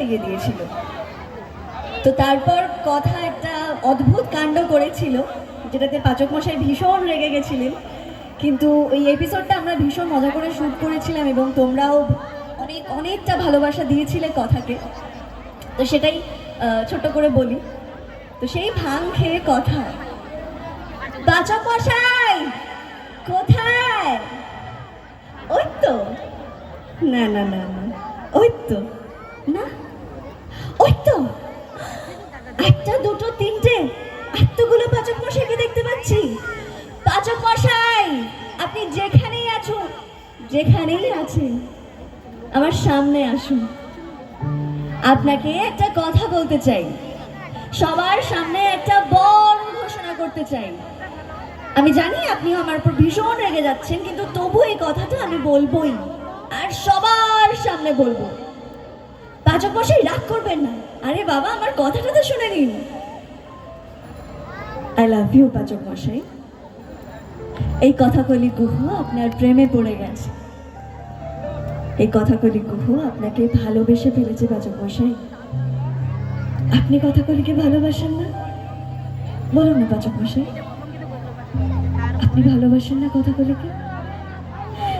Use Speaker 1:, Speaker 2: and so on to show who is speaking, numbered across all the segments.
Speaker 1: খাইয়ে দিয়েছিল। তো তারপর কথা একটা অদ্ভুত কাণ্ড করেছিল, যেটাতে পাচক মশাই ভীষণ রেগে গেছিলেন। কিন্তু ওই এপিসোডটা আমরা ভীষণ মজা করে শ্যুট করেছিলাম এবং তোমরাও অনেকটা ভালোবাসা দিয়েছিলে কথাকে। তো সেটাই ছোট করে বলি। তো সেই ভাং খেয়ে কথা, পাচক মশাই কোথায়? ওই তো, না না না না, ওই তো, না ওই তো, একটা দুটো তিনটে, এতগুলো পাচক মশাইকে দেখতে পাচ্ছি। পাচক মশাই আপনি যেখানেই আছেন, যেখানেই আছেন আমার সামনে আসুন। আপনাকে একটা কথা বলতে চাই, সবার সামনে একটা বড় ঘোষণা করতে চাই। আমি জানি আপনি আমার উপর ভীষণ রেগে যাচ্ছেন, কিন্তু তবু এই কথাটা আমি বলবোই, আর সবার সামনে বলবো। পাচক মশাই রাগ করবেন না, আরে বাবা আমার কথাটা তো শুনে নিন। আই লাভ ইউ পাচক মশাই। এই কথাকলি গুহু আপনার প্রেমে পড়ে গেছে। এই কথাকলি গুহু আপনাকে ভালোবেসে ফেলেছে পাচক মশাই। আপনি কথাকলিকে ভালোবাসেন না? বলুন না পাচক মশাই, আপনি ভালোবাসেন না কথাকলিকে?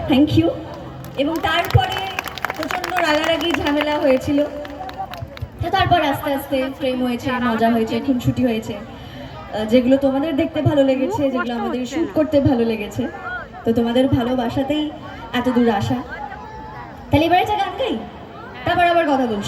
Speaker 1: Thank you. এবং তারপরে প্রচন্ড রাগারাগি ঝামেলা হয়েছিল। তারপর আস্তে আস্তে প্রেম হয়েছে, মজা হয়েছে, খুনসুটি হয়েছে, যেগুলো তোমাদের দেখতে ভালো লেগেছে, যেগুলো আমাদের শুট করতে ভালো লেগেছে। তো তোমাদের ভালোবাসাতেই এত দূর আসা। তাহলে এবার একটা গান গাই, তারপর আবার কথা বলছি।